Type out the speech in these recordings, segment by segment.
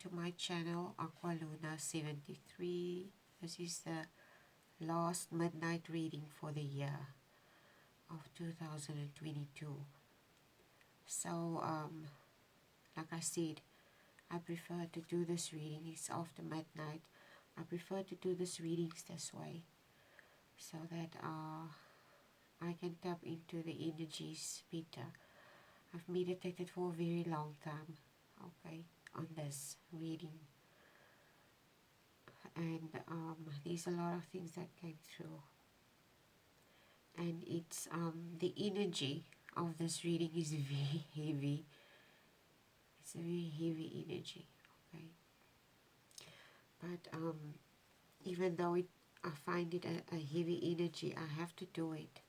to my channel, Aqualuna73. This is the last midnight reading for the year of 2022. So, like I said, I prefer to do this reading. It's after midnight. I prefer to do this readings this way so that I can tap into the energies better. I've meditated for a very long time, okay, on this reading. And there's a lot of things that came through. And it's, the energy of this reading is very heavy. It's a very heavy energy, okay. But even though I find it a heavy energy, I have to do it.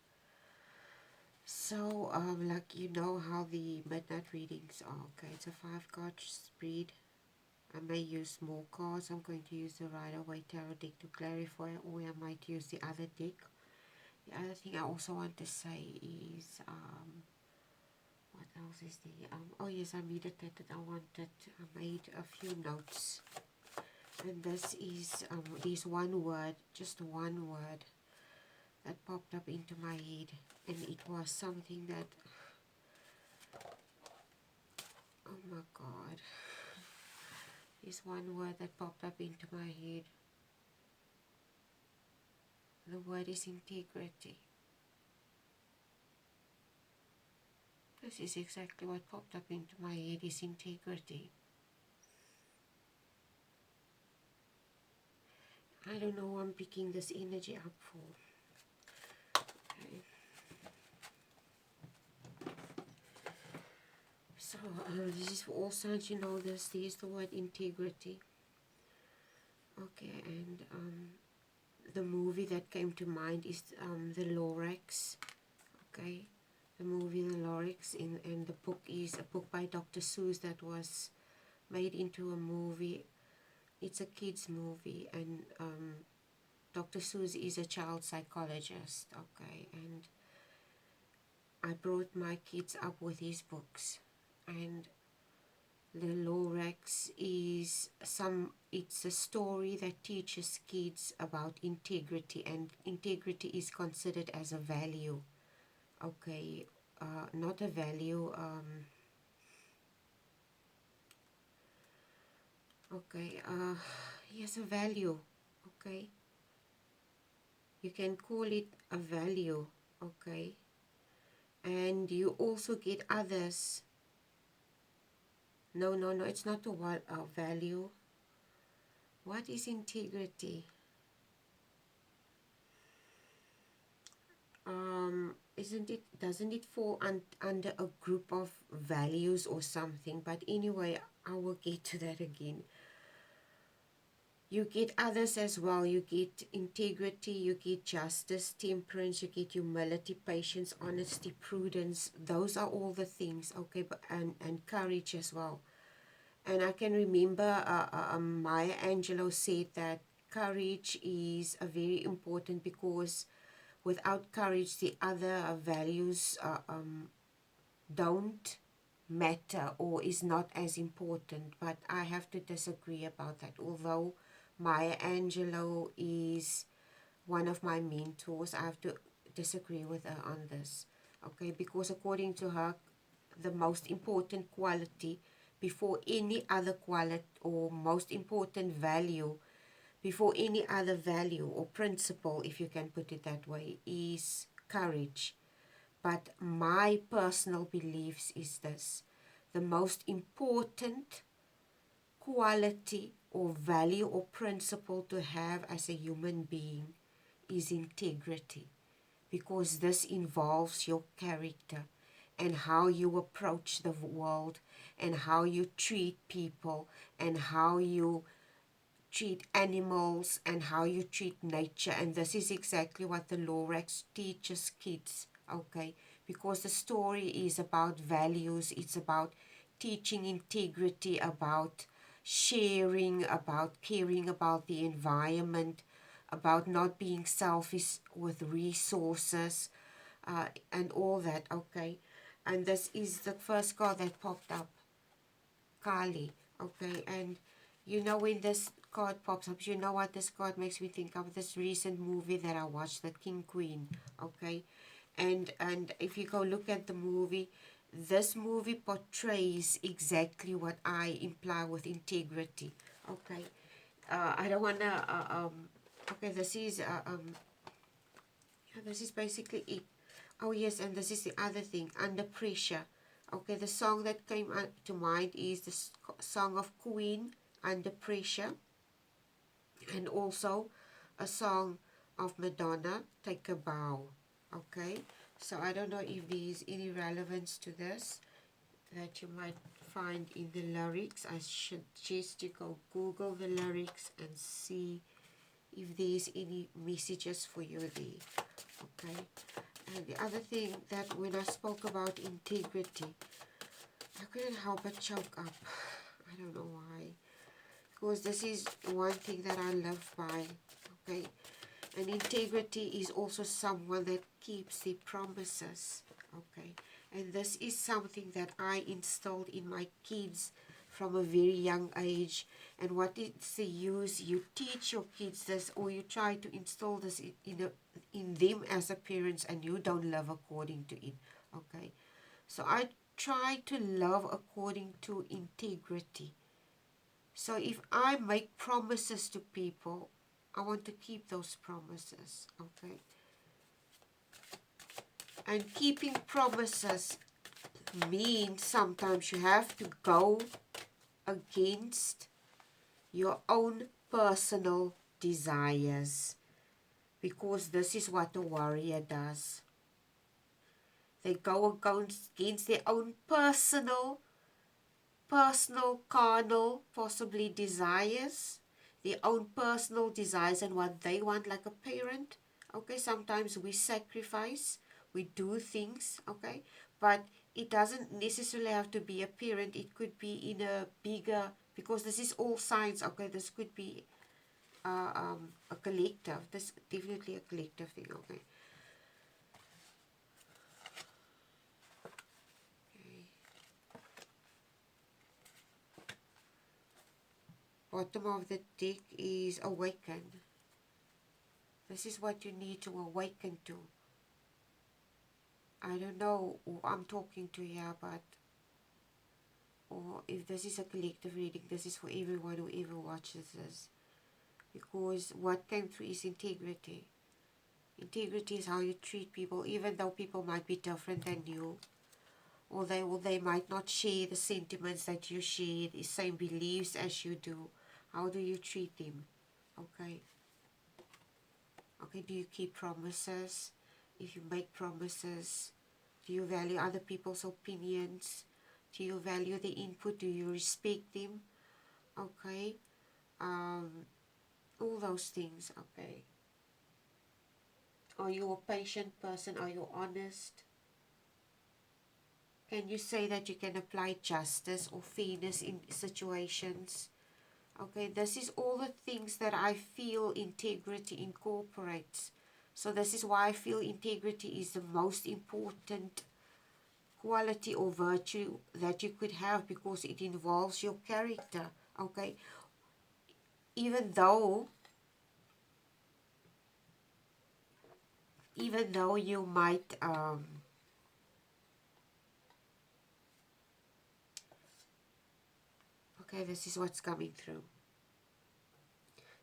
So, like you know how the midnight readings are, okay, it's a 5-card spread. I may use more cards. I'm going to use the Rider-Waite Tarot deck to clarify, or I might use the other deck. The other thing I also want to say is, what else is there? Oh yes, I meditated. I made a few notes. And this is, there's one word, just one word, that popped up into my head. And it was something that, oh my God. There's one word that popped up into my head. The word is integrity. This is exactly what popped up into my head, is integrity. I don't know who I'm picking this energy up for. Okay. So, this is for all signs, you know this. There's the word integrity. Okay, and the movie that came to mind is the Lorax. Okay, the movie The Lorax, and the book is a book by Dr. Seuss that was made into a movie. It's a kids movie, and Dr. Seuss is a child psychologist, okay, and I brought my kids up with his books, and the Lorax is it's a story that teaches kids about integrity, and integrity is considered as a value, okay, not a value, okay, yes, a value, okay, you can call it a value, okay, and you also get others. No, it's not a value. What is integrity? Doesn't it fall under a group of values or something? But anyway, I will get to that again. You get others as well. You get integrity, you get justice, temperance, you get humility, patience, honesty, prudence. Those are all the things, okay, but and courage as well. And I can remember Maya Angelou said that courage is very important, because without courage, the other values don't matter or is not as important. But I have to disagree about that. Although Maya Angelou is one of my mentors, I have to disagree with her on this. Okay, because according to her, the most important quality before any other quality, or most important value before any other value or principle, if you can put it that way, is courage. But my personal beliefs is this: the most important quality or value or principle to have as a human being is integrity, because this involves your character and how you approach the world and how you treat people and how you treat animals and how you treat nature. And this is exactly what the Lorax teaches kids, okay, because the story is about values, it's about teaching integrity, about sharing, about caring about the environment, about not being selfish with resources, and all that, okay. And this is the first card that popped up, Kali, okay. And You know, when this card pops up, you know what this card makes me think of? This recent movie that I watched, The King Queen, okay? And if you go look at the movie, this movie portrays exactly what I imply with integrity, okay? I don't want to, okay, this is basically it. Oh yes, and this is the other thing, under pressure. Okay, the song that came to mind is the song of Queen, Under Pressure, and also a song of Madonna, Take a Bow. Okay, so I don't know if there's any relevance to this that you might find in the lyrics. I should suggest you go Google the lyrics and see if there's any messages for you there. Okay, and the other thing, that when I spoke about integrity, I couldn't help but choke up. I don't know why, because this is one thing that I live by. Okay, and integrity is also someone that keeps their promises. Okay, and this is something that I instilled in my kids from a very young age. And what is the use? You teach your kids this, or you try to instill this in them as a parents, and you don't live according to it. Okay, so I try to love according to integrity. So if I make promises to people, I want to keep those promises, okay? And keeping promises means sometimes you have to go against your own personal desires, because this is what a warrior does. They go against their own personal, carnal, possibly desires, their own personal desires and what they want, like a parent. Okay, sometimes we sacrifice, we do things, okay, but it doesn't necessarily have to be a parent. It could be in a bigger, because this is all science, okay, this could be a collective, this definitely a collective thing, okay. Bottom of the deck is awaken. This is what you need to awaken to. I don't know who I'm talking to here, but, or if this is a collective reading, this is for everyone who ever watches this. Because what came through is integrity. Integrity is how you treat people, even though people might be different than you, or they might not share the sentiments that you share, the same beliefs as you do. How do you treat them? Okay. Okay, do you keep promises? If you make promises, do you value other people's opinions? Do you value the input? Do you respect them? Okay. All those things. Okay. Are you a patient person? Are you honest? Can you say that you can apply justice or fairness in situations? Okay, this is all the things that I feel integrity incorporates. So this is why I feel integrity is the most important quality or virtue that you could have, because it involves your character. Okay, even though you might okay, this is what's coming through.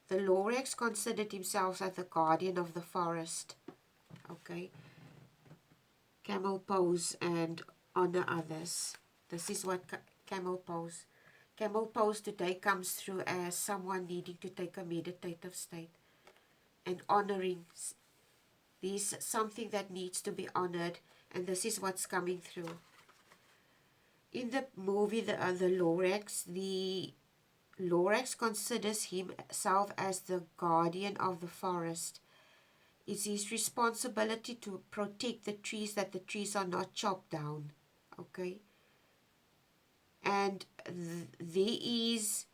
The Lorax considered himself as the guardian of the forest. Okay, camel pose and honor others. This is what camel pose. Camel pose today comes through as someone needing to take a meditative state and honoring. This is something that needs to be honored, and this is what's coming through. In the movie, the Lorax considers himself as the guardian of the forest. It's his responsibility to protect the trees, that the trees are not chopped down. Okay? And these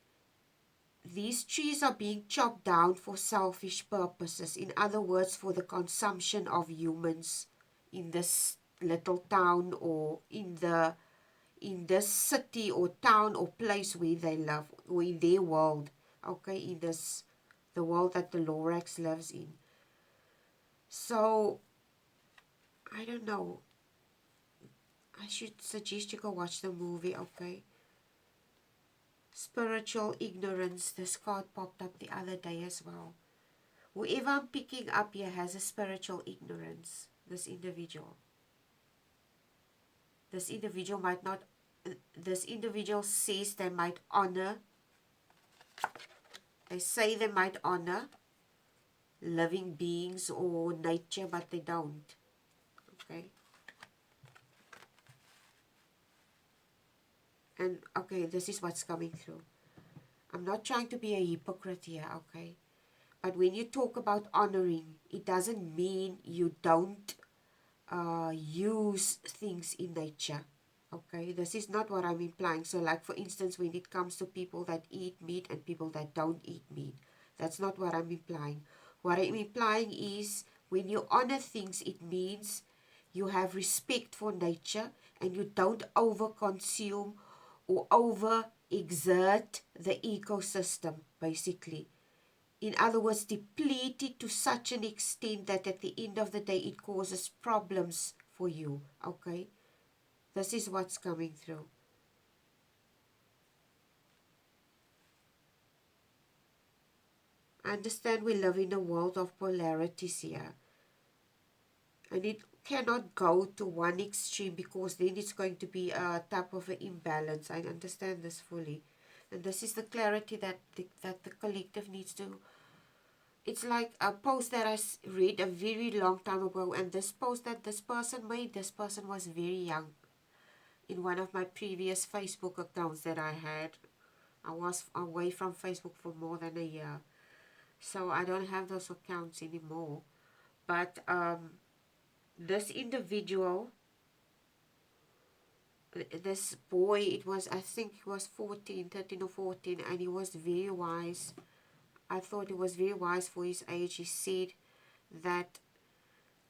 trees are being chopped down for selfish purposes. In other words, for the consumption of humans in this little town, or in in this city or town or place where they live, or in their world, okay, in this, the world that the Lorax lives in. So, I don't know. I should suggest you go watch the movie, okay? Spiritual ignorance. This card popped up the other day as well. Whoever I'm picking up here has a spiritual ignorance. This individual. This individual might not, this individual says they might honor, they say they might honor living beings or nature, but they don't. Okay. And okay, this is what's coming through. I'm not trying to be a hypocrite here, okay? But when you talk about honoring, it doesn't mean you don't use things in nature. Okay, this is not what I'm implying. So like for instance, when it comes to people that eat meat and people that don't eat meat, that's not what I'm implying. What I'm implying is when you honor things, it means you have respect for nature and you don't over-consume or over-exert the ecosystem, basically. In other words, deplete it to such an extent that at the end of the day, it causes problems for you, okay? This is what's coming through. I understand we live in a world of polarities here. And it cannot go to one extreme because then it's going to be a type of an imbalance. I understand this fully. And this is the clarity that the collective needs to. It's like a post that I read a very long time ago, and this post that this person made, this person was very young. In one of my previous Facebook accounts that I had, I was away from Facebook for more than a year. So I don't have those accounts anymore. But this individual, this boy, it was, I think he was 14, 13 or 14, and he was very wise. I thought he was very wise for his age. He said that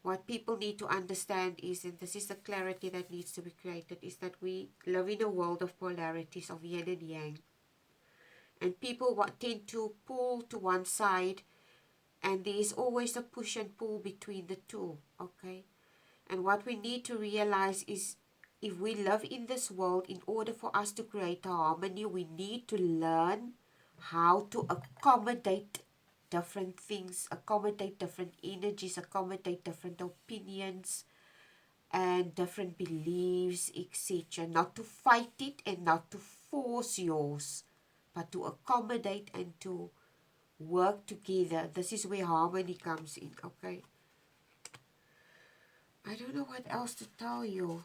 what people need to understand is, and this is the clarity that needs to be created, is that we live in a world of polarities, of yin and yang. And people tend to pull to one side, and there is always a push and pull between the two, okay? And what we need to realize is, if we live in this world, in order for us to create a harmony, we need to learn how to accommodate different things, accommodate different energies, accommodate different opinions and different beliefs, etc. Not to fight it and not to force yours, but to accommodate and to work together. This is where harmony comes in, okay? I don't know what else to tell you.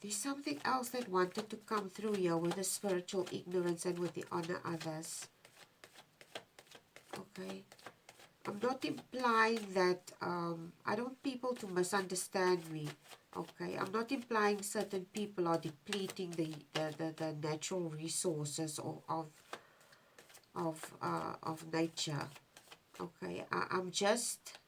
There's something else that wanted to come through here with the spiritual ignorance and with the honor others. Okay. I'm not implying that, I don't want people to misunderstand me. Okay. I'm not implying certain people are depleting the natural resources of nature. Okay. I'm just...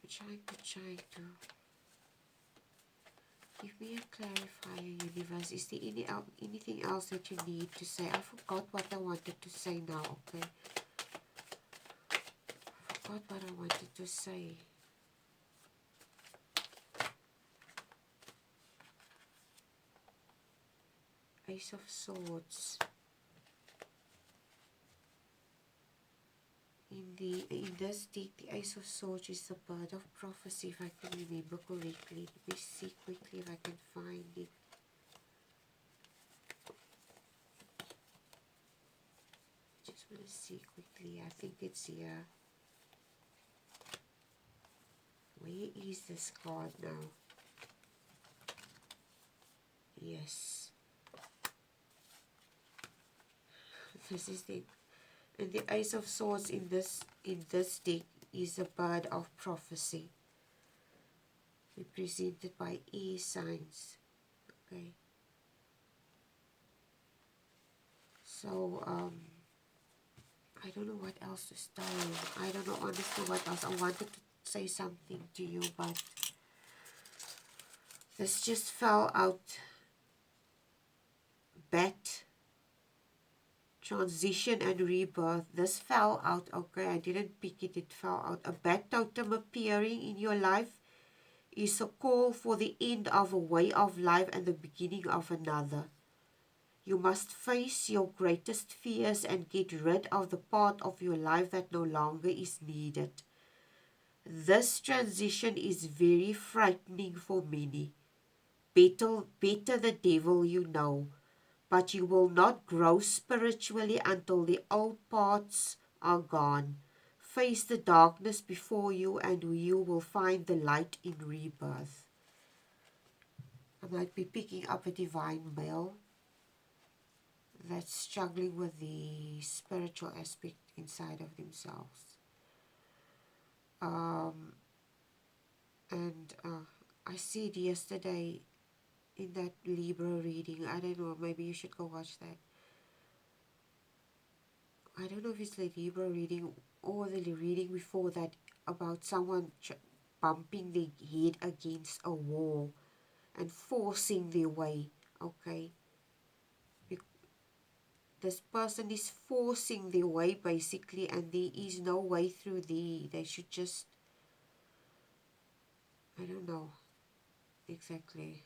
I'm trying to give me a clarifier, universe. Is there anything else that you need to say? I forgot what I wanted to say now, okay? I forgot what I wanted to say. Ace of Swords. In this deck, the Ace of Swords is the bird of prophecy, if I can remember correctly. Let me see quickly if I can find it. Just want to see quickly. I think it's here. Where is this card now? Yes. This is the... And the Ace of Swords in this deck is a bird of prophecy, represented by air signs. Okay. So don't know what else to say. I don't know honestly what else. I wanted to say something to you, but this just fell out. Bat, transition and rebirth. This fell out. Okay, I didn't pick it. It fell out. A bat totem appearing in your life is a call for the end of a way of life and the beginning of another. You must face your greatest fears and get rid of the part of your life that no longer is needed. This transition is very frightening for many. Better the devil you know, but you will not grow spiritually until the old parts are gone. Face the darkness before you and you will find the light in rebirth. I might be picking up a divine male that's struggling with the spiritual aspect inside of themselves. And I see it yesterday in that Libra reading. I don't know, maybe you should go watch that. I don't know if it's the Libra reading or the reading before that about someone bumping their head against a wall and forcing their way, okay? This person is forcing their way basically, and there is no way through there. They should just, I don't know exactly.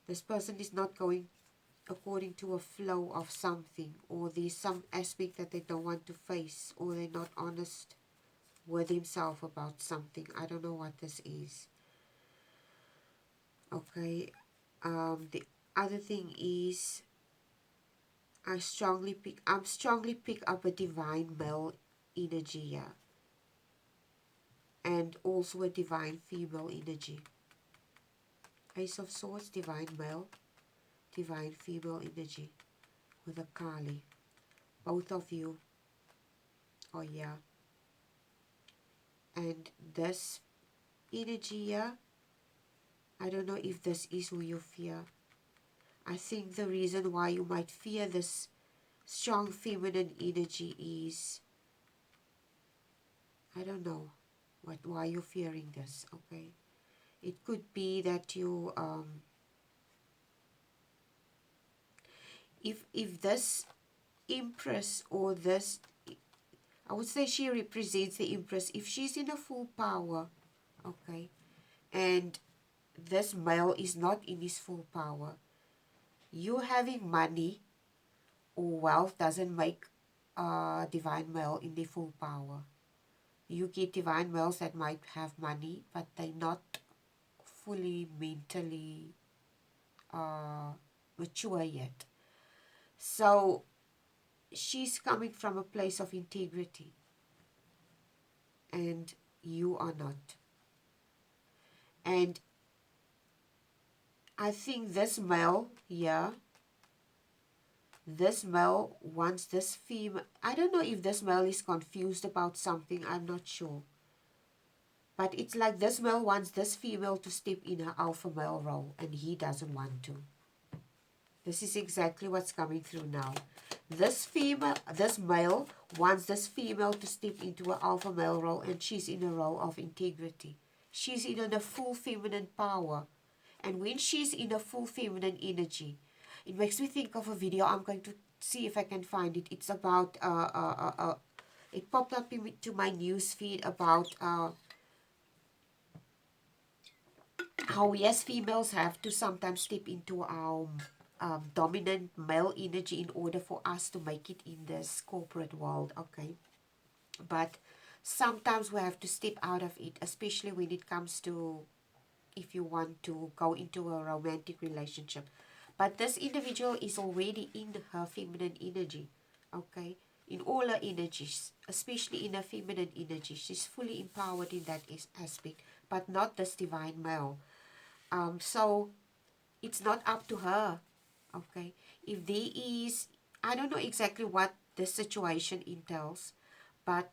This person is not going according to a flow of something, or there's some aspect that they don't want to face, or they're not honest with himself about something. I don't know what this is. Okay. The other thing is I'm strongly pick up a divine male energy here. And also a divine female energy. Ace of Swords, divine male, divine female energy with a Kali. Both of you are here. And this energy here, I don't know if this is who you fear. I think the reason why you might fear this strong feminine energy is, I don't know why you're fearing this, okay? It could be that you, if this Empress or this, I would say she represents the Empress, if she's in a full power, okay, and this male is not in his full power, you having money or wealth doesn't make a divine male in the full power. You get divine males that might have money, but they're not fully mentally mature yet. So she's coming from a place of integrity, and you are not. And I think this male here, this male wants this female. I don't know if this male is confused about something. I'm not sure. But it's like this male wants this female to step in her alpha male role, and he doesn't want to. This is exactly what's coming through now. This male wants this female to step into an alpha male role, and she's in a role of integrity. She's in a full feminine power. And when she's in a full feminine energy, it makes me think of a video. I'm going to see if I can find it. It's about, it popped up into my news feed about how we as females have to sometimes step into our dominant male energy in order for us to make it in this corporate world, okay? But sometimes we have to step out of it, especially when it comes to if you want to go into a romantic relationship. But this individual is already in her feminine energy, okay? In all her energies, especially in her feminine energy. She's fully empowered in that aspect, but not this divine male. So it's not up to her, okay? If there is, I don't know exactly what this situation entails, but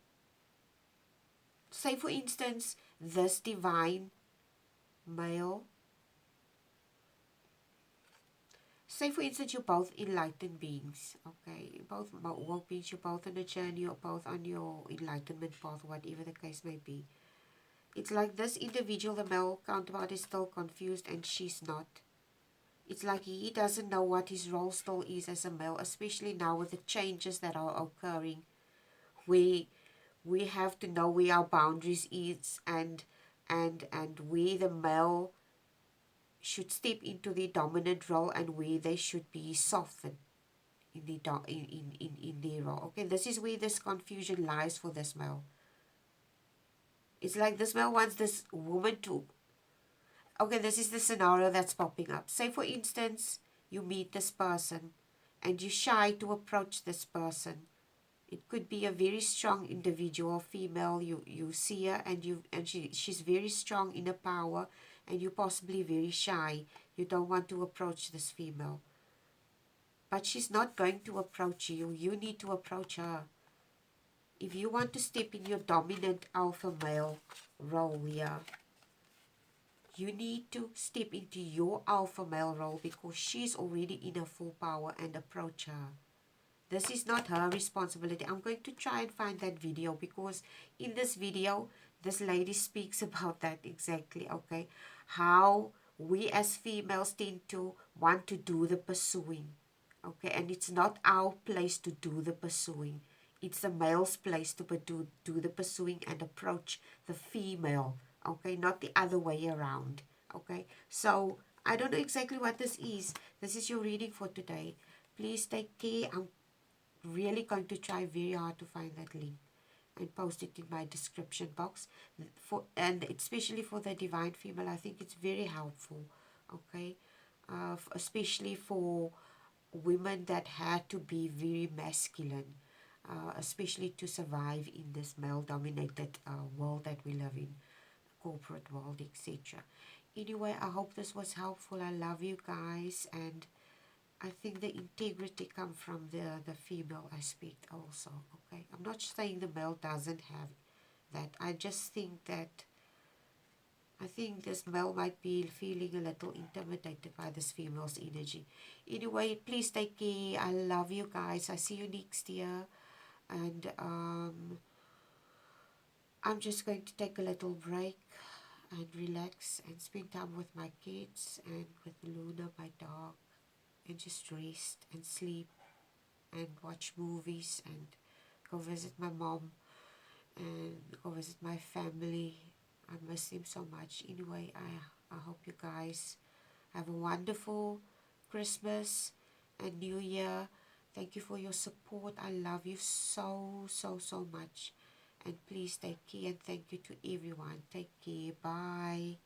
say for instance, this divine male Say for instance you're both enlightened beings, okay? Both woke beings, you're both on a journey, or both on your enlightenment path, whatever the case may be. It's like this individual, the male counterpart, is still confused and she's not. It's like he doesn't know what his role still is as a male, especially now with the changes that are occurring. We have to know where our boundaries is, and where the male should step into the dominant role and where they should be softened in the in their role. Okay, this is where this confusion lies for this male. It's like this male wants this woman to, okay, this is the scenario that's popping up. Say for instance you meet this person and you're shy to approach this person. It could be a very strong individual, female. You see her and she's very strong in her power, and you're possibly very shy. You don't want to approach this female. But she's not going to approach you. You need to approach her. If you want to step in your dominant alpha male role here, you need to step into your alpha male role because she's already in her full power, and approach her. This is not her responsibility. I'm going to try and find that video, because in this video, this lady speaks about that exactly, okay? How we as females tend to want to do the pursuing, okay? And it's not our place to do the pursuing. It's the male's place to do the pursuing and approach the female, okay? Not the other way around, okay? So I don't know exactly what this is. This is your reading for today. Please take care. I'm really going to try very hard to find that link and post it in my description box, and especially for the divine female. I think it's very helpful, okay? Especially for women that had to be very masculine, especially to survive in this male dominated world that we live in, corporate world, etc. Anyway, I hope this was helpful. I love you guys, and I think the integrity comes from the female aspect also, okay? I'm not saying the male doesn't have that. I just think that, I think this male might be feeling a little intimidated by this female's energy. Anyway, please take care. I love you guys. I see you next year. And I'm just going to take a little break and relax and spend time with my kids and with Luna, my dog, and just rest and sleep and watch movies and go visit my mom and go visit my family. I miss them so much. Anyway, I hope you guys have a wonderful Christmas and New Year. Thank you for your support. I love you so, so, so much. And please take care, and thank you to everyone. Take care. Bye.